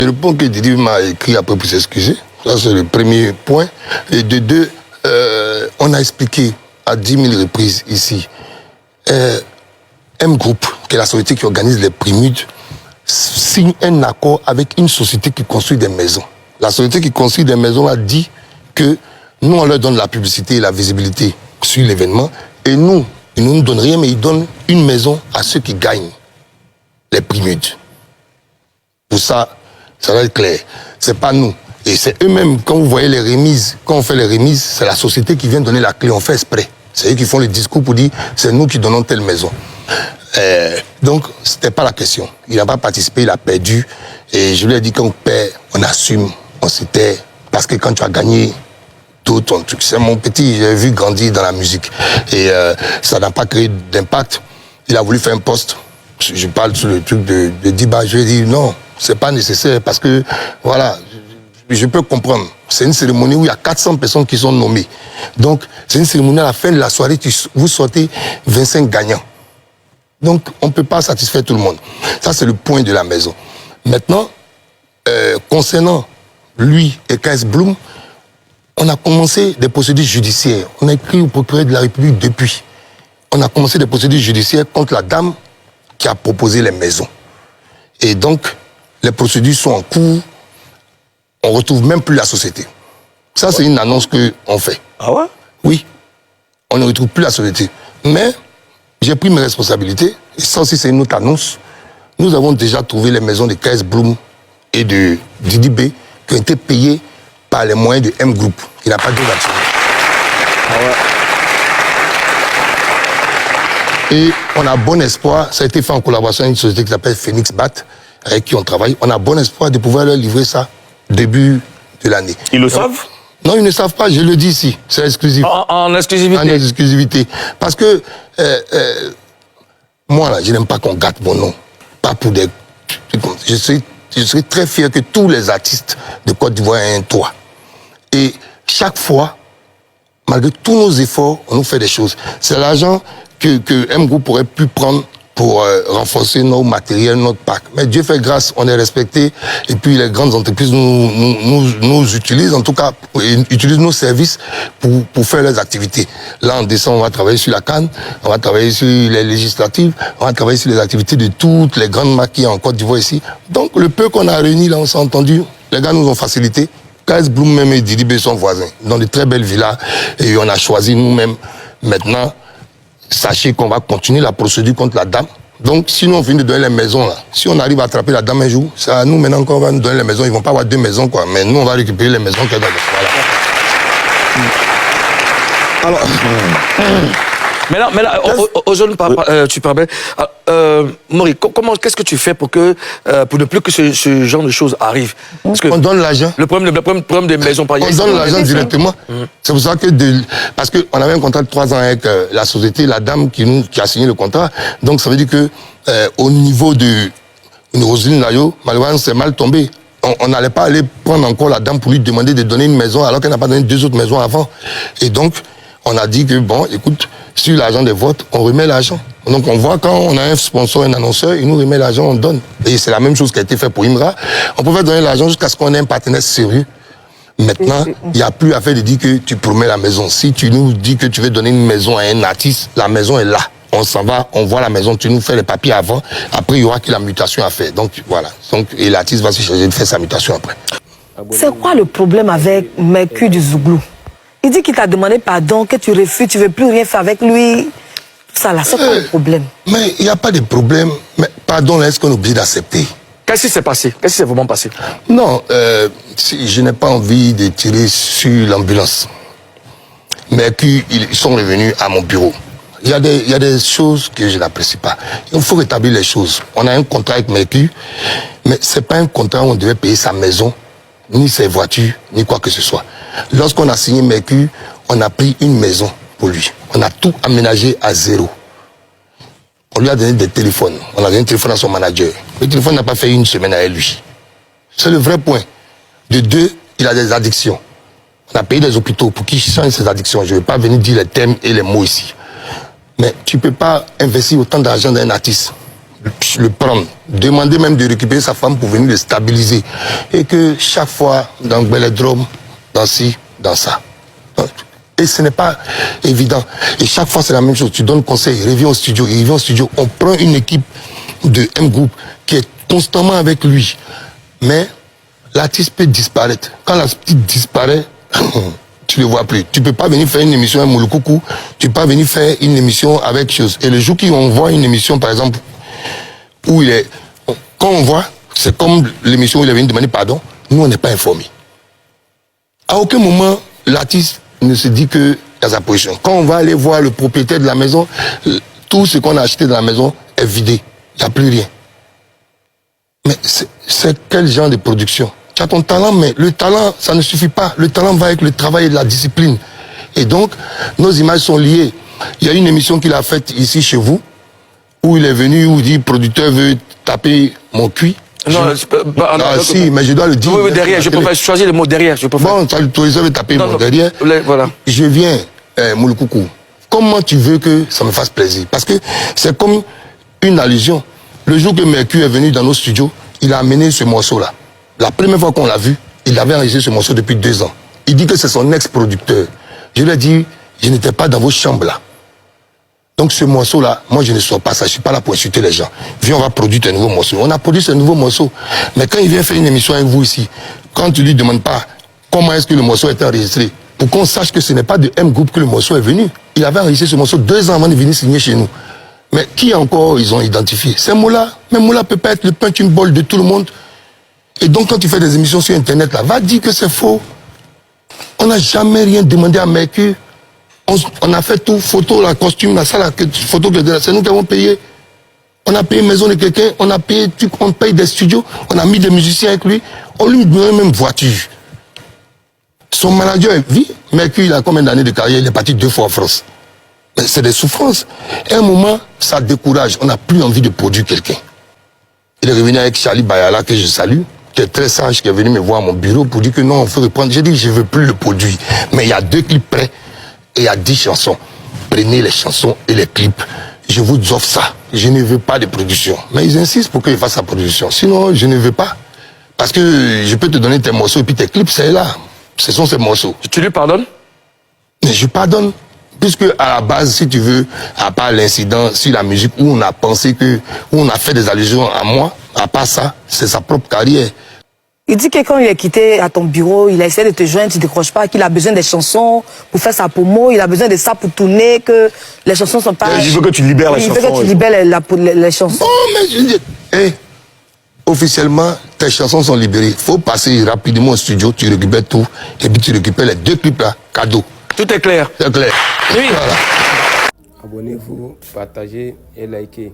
Je réponds que Didi m'a écrit après pour s'excuser. Ça, c'est le premier point. Et de deux, on a expliqué à 10 000 reprises ici. M Group, qui est la société qui organise les Primudes, signe un accord avec une société qui construit des maisons. La société qui construit des maisons a dit que nous, on leur donne la publicité et la visibilité sur l'événement. Et nous, ils ne nous donnent rien, mais ils donnent une maison à ceux qui gagnent les Primudes. Pour ça, ça va être clair. C'est pas nous. Et c'est eux-mêmes, quand vous voyez les remises, quand on fait les remises, c'est la société qui vient donner la clé. On fait exprès. C'est eux qui font le discours pour dire c'est nous qui donnons telle maison. Donc, c'était pas la question. Il n'a pas participé, il a perdu. Et je lui ai dit qu'on perd, on assume, on s'était. Parce que quand tu as gagné tout ton truc, c'est mon petit, j'ai vu grandir dans la musique. Et ça n'a pas créé d'impact. Il a voulu faire un poste. Je parle sur le truc de Diba. Je lui ai dit non, c'est pas nécessaire parce que, voilà, je peux comprendre. C'est une cérémonie où il y a 400 personnes qui sont nommées. Donc, c'est une cérémonie à la fin de la soirée, vous sortez 25 gagnants. Donc, on ne peut pas satisfaire tout le monde. Ça, c'est le point de la maison. Maintenant, concernant lui et KS Bloom, on a commencé des procédures judiciaires. On a écrit au procureur de la République depuis. On a commencé des procédures judiciaires contre la dame qui a proposé les maisons. Et donc, les procédures sont en cours. On ne retrouve même plus la société. Ça, c'est une annonce qu'on fait. Ah ouais? Oui. On ne retrouve plus la société. Mais j'ai pris mes responsabilités. Et ça aussi, c'est une autre annonce. Nous avons déjà trouvé les maisons de KS Bloom et de Didi B qui ont été payées par les moyens de M Group, qui n'a pas de d'actionnaire. Ah ouais. Et on a bon espoir, ça a été fait en collaboration avec une société qui s'appelle Phoenix Bat, avec qui on travaille. On a bon espoir de pouvoir leur livrer ça début de l'année. Ils le savent? Non, ils ne savent pas, je le dis ici. C'est exclusif. En exclusivité? En exclusivité. Parce que moi, là, je n'aime pas qu'on gâte mon nom. Pas pour des... Je serais très fier que tous les artistes de Côte d'Ivoire aient un toit. Et chaque fois, malgré tous nos efforts, on nous fait des choses. C'est l'argent que M Group aurait pu prendre pour renforcer nos matériels, notre parc. Mais Dieu fait grâce, on est respecté. Et puis les grandes entreprises nous utilisent, en tout cas, utilisent nos services pour faire leurs activités. Là, en décembre, on va travailler sur la CAN, on va travailler sur les législatives, on va travailler sur les activités de toutes les grandes marques qui en Côte d'Ivoire ici. Donc, le peu qu'on a réuni, là, on s'est entendu. Les gars nous ont facilité. KS Bloom même et Didi B sont voisins, dans de très belles villas. Et on a choisi nous-mêmes. Maintenant, sachez qu'on va continuer la procédure contre la dame. Donc, si nous on vient de donner les maisons, là, si on arrive à attraper la dame un jour, c'est à nous maintenant qu'on va nous donner les maisons. Ils ne vont pas avoir 2 maisons, quoi. Mais nous, on va récupérer les maisons qu'elle a. Voilà. Alors, mais là, aujourd'hui, tu parlais. Maury, qu'est-ce que tu fais pour ne plus que ce genre de choses arrivent? Parce que on donne l'argent. Le problème des maisons, par exemple. On donne l'argent directement. C'est pour ça que parce qu'on avait un contrat de 3 ans avec la société, la dame qui a signé le contrat. Donc ça veut dire que au niveau de Roselyne Nayo, malheureusement, c'est mal tombé. On n'allait pas aller prendre encore la dame pour lui demander de donner une maison alors qu'elle n'a pas donné 2 autres maisons avant. Et donc, on a dit que, bon, écoute, sur l'argent des votes, on remet l'argent. Donc on voit quand on a un sponsor, un annonceur, il nous remet l'argent, on donne. Et c'est la même chose qui a été fait pour Imra. On pouvait donner l'argent jusqu'à ce qu'on ait un partenaire sérieux. Maintenant, il n'y a plus à faire de dire que tu promets la maison. Si tu nous dis que tu veux donner une maison à un artiste, la maison est là. On s'en va, on voit la maison, tu nous fais les papiers avant. Après, il y aura que la mutation à faire. Donc voilà. Et l'artiste va se charger de faire sa mutation après. C'est quoi le problème avec Mercure du Zouglou? Il dit qu'il t'a demandé pardon, que tu refuses, tu ne veux plus rien faire avec lui. Tout ça là, c'est quoi le problème? Mais il n'y a pas de problème. Mais pardon, est-ce qu'on est obligé d'accepter? Qu'est-ce qui s'est passé? Qu'est-ce qui s'est vraiment passé? Non, je n'ai pas envie de tirer sur l'ambulance. Mercure, ils sont revenus à mon bureau. Il y a des choses que je n'apprécie pas. Il faut rétablir les choses. On a un contrat avec Mercure, mais ce n'est pas un contrat où on devait payer sa maison, ni ses voitures, ni quoi que ce soit. Lorsqu'on a signé Mercure, on a pris une maison pour lui. On a tout aménagé à 0. On lui a donné des téléphones. On a donné un téléphone à son manager. Le téléphone n'a pas fait 1 semaine avec lui. C'est le vrai point. De 2, il a des addictions. On a payé des hôpitaux pour qu'il change ses addictions. Je ne vais pas venir dire les thèmes et les mots ici. Mais tu ne peux pas investir autant d'argent dans un artiste. le prendre, demander même de récupérer sa femme pour venir le stabiliser. Et que chaque fois, dans Belledrome, dans ci, dans ça. Et ce n'est pas évident. Et chaque fois, c'est la même chose. Tu donnes conseil, il revient au studio, il revient au studio. On prend une équipe de M-Group qui est constamment avec lui. Mais l'artiste peut disparaître. Quand l'artiste disparaît, tu ne le vois plus. Tu ne peux pas venir faire une émission avec Mouloukoukou, tu ne peux pas venir faire une émission avec chose. Et le jour qu'on voit une émission, par exemple, où il est... Quand on voit, c'est comme l'émission où il est venu demander pardon, nous, on n'est pas informés. À aucun moment, l'artiste ne se dit qu'il y a sa position. Quand on va aller voir le propriétaire de la maison, tout ce qu'on a acheté dans la maison est vidé. Il n'y a plus rien. Mais c'est quel genre de production? Tu as ton talent, mais le talent, ça ne suffit pas. Le talent va avec le travail et la discipline. Et donc, nos images sont liées. Il y a une émission qu'il a faite ici chez vous, où il est venu, où il dit, producteur veut taper mon cuit. Non, si, mais je dois le dire. Oui, derrière, je préfère choisir le mot derrière. Je préfère. Bon, tu veut taper mon derrière. Voilà. Je viens, Mouloukoukou. Comment tu veux que ça me fasse plaisir? Parce que c'est comme une allusion. Le jour que Mercure est venu dans nos studios, il a amené ce morceau-là. La première fois qu'on l'a vu, il avait enregistré ce morceau depuis 2 ans. Il dit que c'est son ex-producteur. Je lui ai dit, je n'étais pas dans vos chambres là. Donc ce morceau-là, moi je ne sors pas ça, je ne suis pas là pour insulter les gens. Viens, on va produire un nouveau morceau. On a produit ce nouveau morceau. Mais quand il vient faire une émission avec vous ici, quand tu lui demandes pas comment est-ce que le morceau a été enregistré, pour qu'on sache que ce n'est pas de M-Group que le morceau est venu. Il avait enregistré ce morceau 2 ans avant de venir signer chez nous. Mais qui encore ils ont identifié? C'est Moula. Mais Moula peut pas être le punching ball de tout le monde. Et donc quand tu fais des émissions sur Internet, là, va dire que c'est faux. On n'a jamais rien demandé à Mercure. On a fait tout, photo, la costume, la salle, photo, c'est nous qui avons payé. On a payé maison de quelqu'un, on a payé, on paye des studios, on a mis des musiciens avec lui, on lui donne même voiture. Son manager vit, Mercure, il a combien d'années de carrière, il est parti 2 fois en France. Mais c'est des souffrances. Et à un moment, ça décourage, on n'a plus envie de produire quelqu'un. Il est revenu avec Charlie Bayala, que je salue, qui est très sage, qui est venu me voir à mon bureau pour dire que non, on faut reprendre. J'ai dit, je ne veux plus le produire. Mais il y a 2 clips prêts. Et il y a 10 chansons. Prenez les chansons et les clips. Je vous offre ça. Je ne veux pas de production. Mais ils insistent pour qu'ils fassent sa production. Sinon, je ne veux pas. Parce que je peux te donner tes morceaux et puis tes clips, c'est là. Ce sont ces morceaux. Tu lui pardonnes? Mais je pardonne. Puisque à la base, si tu veux, à part l'incident sur la musique où on a pensé que, où on a fait des allusions à moi, à part ça, c'est sa propre carrière. Il dit que quand il est quitté à ton bureau, il a essayé de te joindre, tu ne décroches pas, qu'il a besoin des chansons pour faire sa promo, il a besoin de ça pour tourner, que les chansons ne sont pas... Il veut que tu libères les chansons. Il veut que tu libères les chansons. Oh, mais je dis, officiellement, tes chansons sont libérées. Il faut passer rapidement au studio, tu récupères tout, et puis tu récupères les 2 clips là, cadeau. Tout est clair. C'est clair. Oui. Voilà. Abonnez-vous, partagez et likez.